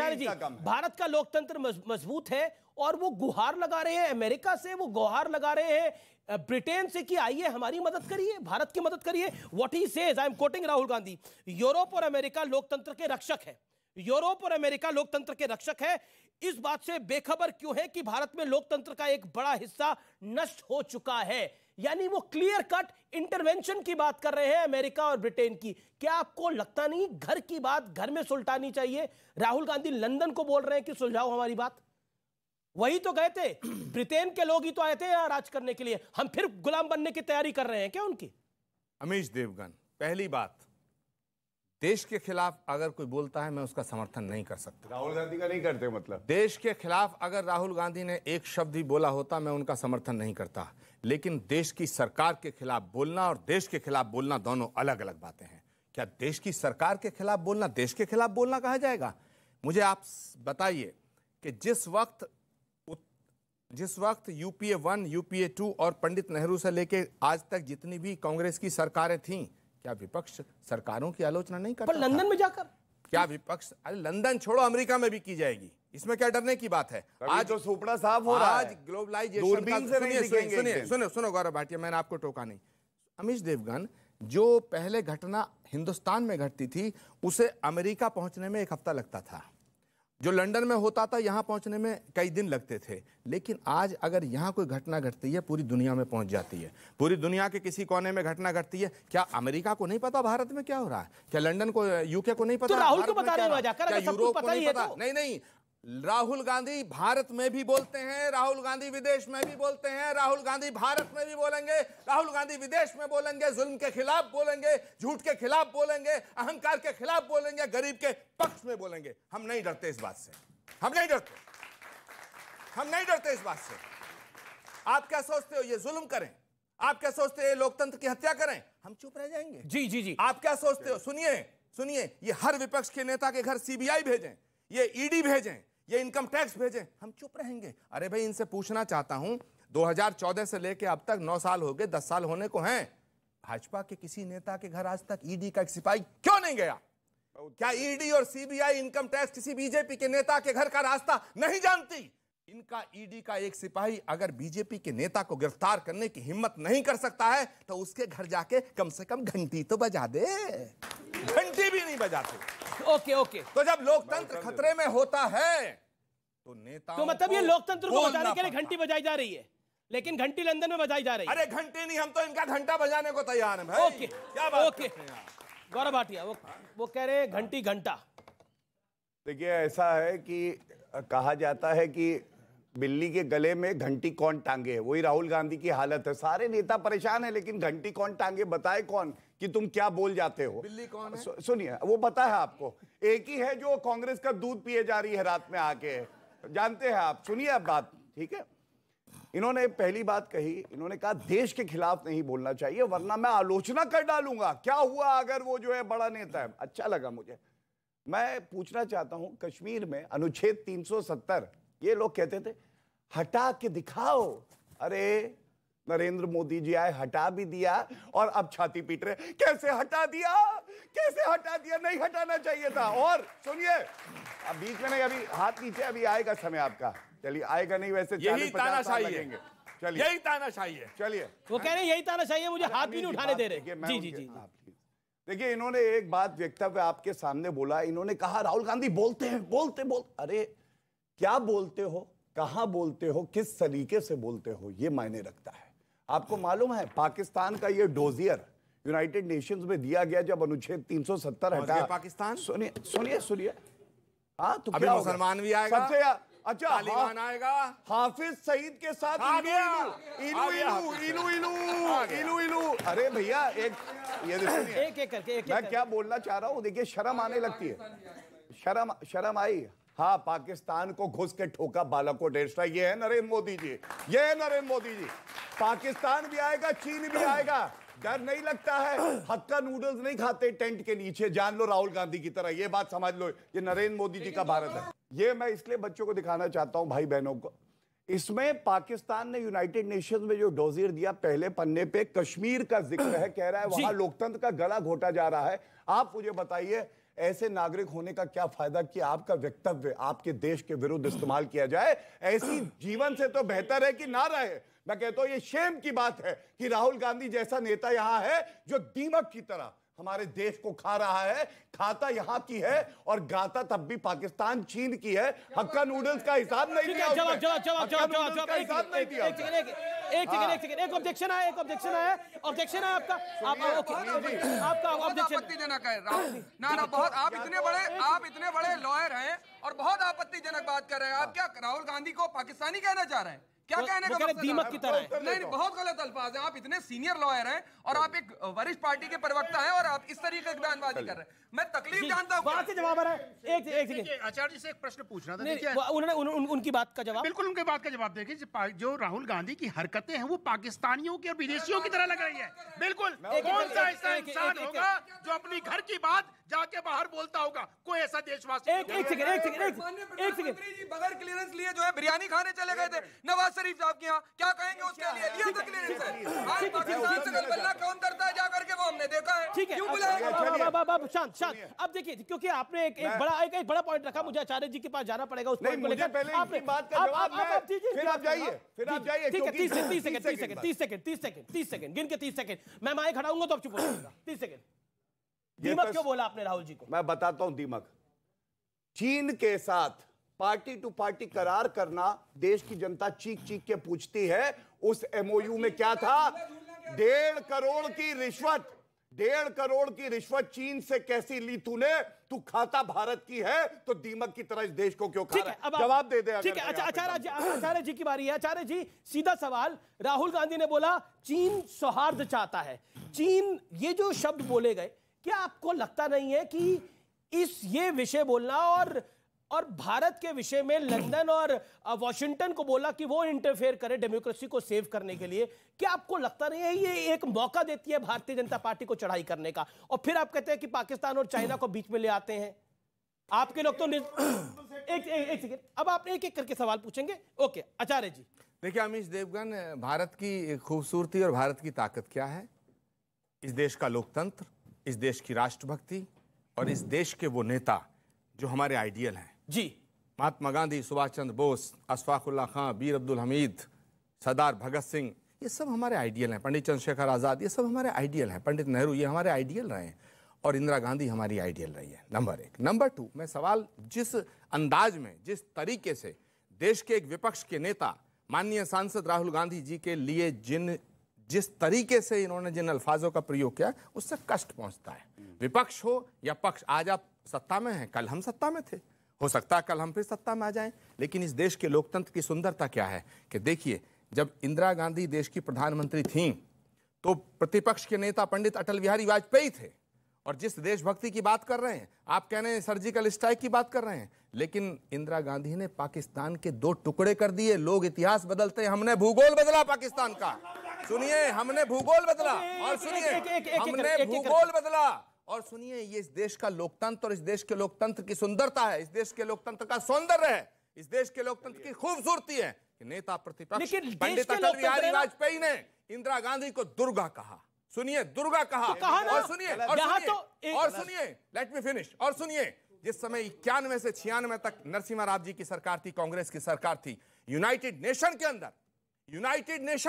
आचार्य जी, भारत का लोकतंत्र मजबूत है और वो गुहार लगा रहे हैं अमेरिका से, वो गुहार लगा रहे हैं ब्रिटेन से कि आइए हमारी मदद करिए, भारत की मदद करिए। What he says, I am quoting Rahul Gandhi, Europe और अमेरिका लोकतंत्र के रक्षक है, यूरोप और अमेरिका लोकतंत्र के रक्षक है। इस बात से बेखबर क्यों है कि भारत में लोकतंत्र का एक बड़ा हिस्सा नष्ट हो चुका है? यानी वो क्लियर कट इंटरवेंशन की बात कर रहे हैं अमेरिका और ब्रिटेन की। क्या आपको लगता नहीं घर की बात घर में सुलझानी चाहिए? राहुल गांधी लंदन को बोल रहे हैं कि सुलझाओ हमारी बात, वही तो गए थे, ब्रिटेन के लोग ही तो आए थे यहां राज करने के लिए। हम फिर गुलाम बनने की तैयारी कर रहे हैं क्या उनकी? अमीश देवगन, पहली बात, देश के खिलाफ अगर कोई बोलता है मैं उसका समर्थन नहीं कर सकता। राहुल गांधी का नहीं करते मतलब? देश के खिलाफ अगर राहुल गांधी ने एक शब्द भी बोला होता मैं उनका समर्थन नहीं करता, लेकिन देश की सरकार के खिलाफ बोलना और देश के खिलाफ बोलना दोनों अलग अलग बातें हैं। क्या देश की सरकार के खिलाफ बोलना देश के खिलाफ बोलना कहा जाएगा? मुझे आप बताइए कि जिस वक्त यूपीए 1, यूपीए 2 और पंडित नेहरू से लेकर आज तक जितनी भी कांग्रेस की सरकारें थीं, क्या विपक्ष सरकारों की आलोचना नहीं करता? पर लंदन में जाकर क्या विपक्ष, अरे लंदन छोड़ो, अमेरिका में भी की जाएगी, इसमें क्या डरने की बात है? आज तो सुपड़ा साफ हो रहा है, आज ग्लोबलाइजेशन दूरबीन से नहीं दिखेंगे। सुनो गौरव भाटिया, मैंने आपको टोका नहीं। अमीश देवगन, जो पहले घटना हिंदुस्तान में घटती थी उसे अमेरिका पहुंचने में 1 हफ्ता लगता था, जो लंदन में होता था यहां पहुंचने में कई दिन लगते थे। लेकिन आज अगर यहां कोई घटना घटती है पूरी दुनिया में पहुंच जाती है, पूरी दुनिया के किसी कोने में घटना घटती है। क्या अमेरिका को नहीं पता भारत में क्या हो रहा है? क्या लंदन को, यूके को नहीं पता? तो राहुल को बता रहे हैं, क्या यूरोप को नहीं पता? नहीं, राहुल गांधी भारत में भी बोलते हैं, राहुल गांधी विदेश में भी बोलते हैं, राहुल गांधी भारत में भी बोलेंगे, राहुल गांधी विदेश में बोलेंगे, जुल्म के खिलाफ बोलेंगे, झूठ के खिलाफ बोलेंगे, अहंकार के खिलाफ बोलेंगे, गरीब के पक्ष में बोलेंगे। हम नहीं डरते इस बात से, हम नहीं डरते इस बात से। आप क्या सोचते हो ये जुल्म करें? आप क्या सोचते हो ये लोकतंत्र की हत्या करें? हम चुप रह जाएंगे? जी। आप क्या सोचते हो? सुनिए, ये हर विपक्ष के नेता के घर सीबीआई भेजें, ये ईडी भेजें, ये इनकम टैक्स भेजें, हम चुप रहेंगे? अरे भाई, इनसे पूछना चाहता हूं, 2014 से लेके अब तक 9 साल हो गए, 10 साल होने को हैं, भाजपा के किसी नेता के घर आज तक ईडी का एक सिपाही क्यों नहीं गया? क्या ईडी और सीबीआई, इनकम टैक्स किसी बीजेपी के नेता के घर का रास्ता नहीं जानती? इनका ईडी का एक सिपाही अगर बीजेपी के नेता को गिरफ्तार करने की हिम्मत नहीं कर सकता है तो उसके घर जाके कम से कम घंटी तो बजा दे। घंटी भी नहीं बजाते। ओके। तो जब लोकतंत्र खतरे में होता है तो नेताओं तो मतलब ये लोकतंत्र को बचाने के लिए घंटी बजाई जा रही है, लेकिन घंटी लंदन में बजाई जा रही है। अरे घंटी नहीं, हम तो इनका घंटा बजाने को तैयार हैं भाई। ओके, क्या बात करते हैं गौरव भाटिया, वो कह रहे हैं घंटी घंटा। देखिए, ऐसा है कि कहा जाता है कि बिल्ली के गले में घंटी कौन टांगे, वही राहुल गांधी की हालत है। सारे नेता परेशान है, लेकिन घंटी कौन टांगे बताए कौन कि तुम क्या बोल जाते हो? बिल्ली कौन है? सुनिए, वो पता है आपको, एक ही है जो कांग्रेस का दूध पिए जा रही है रात में आके, जानते हैं आप। सुनिए अब बात, ठीक है? इन्होंने पहली बात कही, इन्होंने कहा देश के खिलाफ नहीं बोलना चाहिए वरना मैं आलोचना कर डालूंगा। क्या हुआ अगर वो जो है बड़ा नेता है? अच्छा लगा मुझे। मैं पूछना चाहता हूं, कश्मीर में अनुच्छेद 370, ये लोग कहते थे हटा के दिखाओ। अरे नरेंद्र मोदी जी आए, हटा भी दिया और अब छाती पीट रहे कैसे हटा दिया, कैसे हटा दिया, नहीं हटाना चाहिए था। और सुनिए, अब बीच में नहीं, अभी हाथ नीचे, अभी आएगा समय आपका। चलिए, आएगा नहीं वैसे, यही तानाशाही है। चलिए, यही तानाशाही है। चलिए, वो कह रहे हैं यही तानाशाही है, मुझे हाथ भी नहीं उठाने दे रहे। जी। देखिए, इन्होंने एक बात वक्तव्य आपके सामने बोला, इन्होंने कहा राहुल गांधी बोलते हैं, बोलते। अरे क्या बोलते हो, कहां बोलते हो, किस तरीके से बोलते हो, ये मायने रखता है। आपको मालूम है पाकिस्तान का ये डोजियर यूनाइटेड नेशंस में दिया गया जब अनुच्छेद 370 हटा पाकिस्तान। सुनिए, हाँ तो अभी क्या मुसलमान भी आएगा, सबसे अच्छा तालिबान आएगा, हाफिज सईद के साथ इलू। अरे भैया, एक ये सुनिए, एक करके मैं क्या बोलना चाह रहा हूँ। देखिए, शर्म आने लगती है, शर्म आई। हाँ, पाकिस्तान को घुस के ठोका बालाकोट एयर स्ट्राइक, ये है नरेंद्र मोदी जी, ये है नरेंद्र मोदी जी। पाकिस्तान भी आएगा, चीन भी आएगा, डर नहीं लगता है। हक्का नूडल्स नहीं खाते टेंट के नीचे, जान लो राहुल गांधी की तरह, ये बात समझ लो। ये नरेंद्र मोदी जी का भारत है। ये मैं इसलिए बच्चों को दिखाना चाहता हूं, भाई बहनों को। इसमें पाकिस्तान ने यूनाइटेड नेशंस में जो डोजियर दिया, पहले पन्ने पे कश्मीर का जिक्र है, कह रहा है वहां लोकतंत्र का गला घोटा जा रहा है। आप मुझे बताइए, ऐसे नागरिक होने का क्या फायदा कि आपका वक्तव्य आपके देश के विरुद्ध इस्तेमाल किया जाए। ऐसी जीवन से तो बेहतर है कि ना रहे। मैं कहता हूं ये शेम की बात है कि राहुल गांधी जैसा नेता यहां है जो दीमक की तरह हमारे देश को खा रहा है। खाता यहां की है और गाता तब भी पाकिस्तान चीन की है। हक्का नूडल्स का हिसाब नहीं दिया। जवाब एक ऑब्जेक्शन आया आपका आपत्तिजनक है राहुल। ना बहुत आप इतने बड़े लॉयर हैं और बहुत आपत्तिजनक बात कर रहे हैं। आप क्या राहुल गांधी को पाकिस्तानी कहना चाह रहे हैं? क्या कहने का मतलब दीमक की तरह है। नहीं, बहुत गलत अल्फाज हैं। आप इतने सीनियर लॉयर हैं और आप एक वरिष्ठ पार्टी के प्रवक्ता हैं और आप इस तरीके की बयानबाजी कर रहे हैं। मैं तकलीफ जानता हूं। बात से जवाब आ रहा है। एक सेकंड आचार्य जी से एक प्रश्न पूछना था। उन्होंने उनकी बात का जवाब, बिल्कुल उनके बात का जवाब देखिए। जो राहुल गांधी की हरकतें हैं वो पाकिस्तानियों की और विदेशियों की तरह लग रही है। बिल्कुल कौन सा ऐसा इंसान होगा जो अपनी घर की बात जाके बाहर बोलता होगा? कोई ऐसा देशवासी? एक सेकंड बगैर क्लियरेंस लिए जो है बिरयानी खाने चले गए थे नवाज शरीफ साहब के यहाँ। क्या कहेंगे उसके लिए? लिया था क्लियरेंस है। आज पाकिस्तान से गलबल्ला कौन करता है जाकर के वो हमने देखा है। ठीक है, क्यों बुलाया? शांत। अब देखिए, क्योंकि आपने एक बड़ा पॉइंट रखा, मुझे आचार्य जी के पास जाना पड़ेगा। उस पॉइंट को लेकर पहले आपने बात का जवाब फिर आप जाइए। ठीक है, 30 सेकंड गिन के 30 सेकंड मैं माइक हटाऊंगा तो आप चुप हो जाएगा। 30 सेकंड। दीमक क्यों बोला आपने राहुल जी को? मैं बताता हूं दीमक। चीन के साथ पार्टी टू पार्टी करार करना देश की जनता चीख चीख के पूछती है। उस एमओयू में क्या था? 1.5 करोड़ की रिश्वत। 1.5 करोड़ की रिश्वत चीन से कैसी ली तूने? तू खाता भारत की है तो दीमक की तरह इस देश को क्यों खा रहा है? जवाब दे दे। ठीक है, आचार्य जी की बारी है। आचार्य जी, सीधा सवाल। राहुल गांधी ने बोला चीन सौहार्द चाहता है। चीन, ये जो शब्द बोले गए, क्या आपको लगता नहीं है कि ये विषय बोलना और भारत के विषय में लंदन और वॉशिंगटन को बोला कि वो इंटरफेयर करे डेमोक्रेसी को सेव करने के लिए, क्या आपको लगता नहीं है ये एक मौका देती है भारतीय जनता पार्टी को चढ़ाई करने का? और फिर आप कहते हैं कि पाकिस्तान और चाइना को बीच में ले आते हैं। आपके लोग तो एक सेकंड, अब आप एक एक करके सवाल पूछेंगे। ओके, आचार्य जी। देखिए अमीश देवगन, भारत की खूबसूरती और भारत की ताकत क्या है? इस देश का लोकतंत्र, इस देश की राष्ट्रभक्ति और इस देश के वो नेता जो हमारे आइडियल हैं जी। महात्मा गांधी, सुभाष चंद्र बोस, अशफाकुल्ला खां, वीर अब्दुल हमीद, सरदार भगत सिंह, ये सब हमारे आइडियल हैं। पंडित चंद्रशेखर आज़ाद, ये सब हमारे आइडियल हैं। पंडित नेहरू, ये हमारे आइडियल रहे हैं। और इंदिरा गांधी हमारी आइडियल रही है। नंबर 1। नंबर 2, मैं सवाल जिस अंदाज में, जिस तरीके से देश के एक विपक्ष के नेता माननीय सांसद राहुल गांधी जी के लिए जिस तरीके से इन्होंने जिन अल्फाजों का प्रयोग किया, उससे कष्ट पहुंचता है। विपक्ष हो या पक्ष, आज आप सत्ता में हैं, कल हम सत्ता में थे, हो सकता है कल हम फिर सत्ता में आ जाएं। लेकिन इस देश के लोकतंत्र की सुंदरता क्या है कि देखिए, जब इंदिरा गांधी देश की प्रधानमंत्री थीं तो प्रतिपक्ष के नेता पंडित अटल बिहारी वाजपेयी थे। और जिस देशभक्ति की बात कर रहे हैं आप, कह रहे हैं सर्जिकल स्ट्राइक की बात कर रहे हैं, लेकिन इंदिरा गांधी ने पाकिस्तान के 2 टुकड़े कर दिए। लोग इतिहास बदलते हैं, हमने भूगोल बदला पाकिस्तान का। सुनिए, हमने भूगोल बदला। और सुनिए, हमने भूगोल बदला। और सुनिए, ये इस देश का लोकतंत्र और इस देश के लोकतंत्र की सुंदरता है, इस देश के लोकतंत्र का सौंदर्य है, इस देश के लोकतंत्र की खूबसूरती है कि नेता प्रतिपक्ष पंडित अटल बिहारी वाजपेयी ने इंदिरा गांधी को दुर्गा कहा। सुनिए, दुर्गा कहा। और सुनिए, लेट मी फिनिश। और सुनिए, जिस समय 91 से 96 तक नरसिम्हा राव जी की सरकार थी, कांग्रेस की सरकार थी, यूनाइटेड नेशन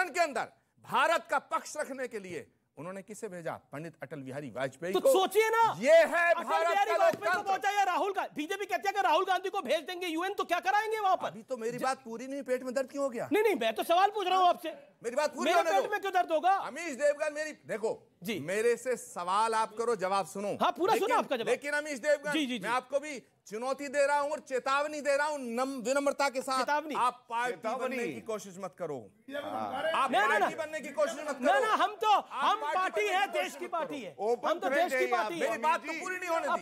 के अंदर भारत का पक्ष रखने के लिए उन्होंने किसे भेजा? पंडित अटल बिहारी वाजपेयी को। तो सोचिए ना, ये है भारत का लोकतंत्र। या राहुल गांधी, बीजेपी कहते हैं कि राहुल गांधी को भेज देंगे यूएन, तो क्या कराएंगे वहां पर? अभी तो मेरी बात पूरी नहीं, पेट में दर्द क्यों हो गया? नहीं, मैं तो सवाल पूछ रहा हूं आपसे। मेरी बात पूरी मेरे होने पेट दो। में क्यों दर्द होगा? अमीश देवगन, मेरी देखो जी, मेरे से सवाल आप करो, जवाब सुनो। हाँ, पूरा सुनो आपका जवाब। लेकिन अमीश देवगन, जी, मैं आपको भी चुनौती दे रहा हूं और चेतावनी दे रहा हूं विनम्रता के साथ। आप पार्टी बनने की कोशिश मत करो। आप पार्टी बनने की कोशिश मत करो। ना, हम पार्टी है, देश की पार्टी है। हम तो देश की पार्टी है। मेरी बात तो पूरी नहीं होने दी।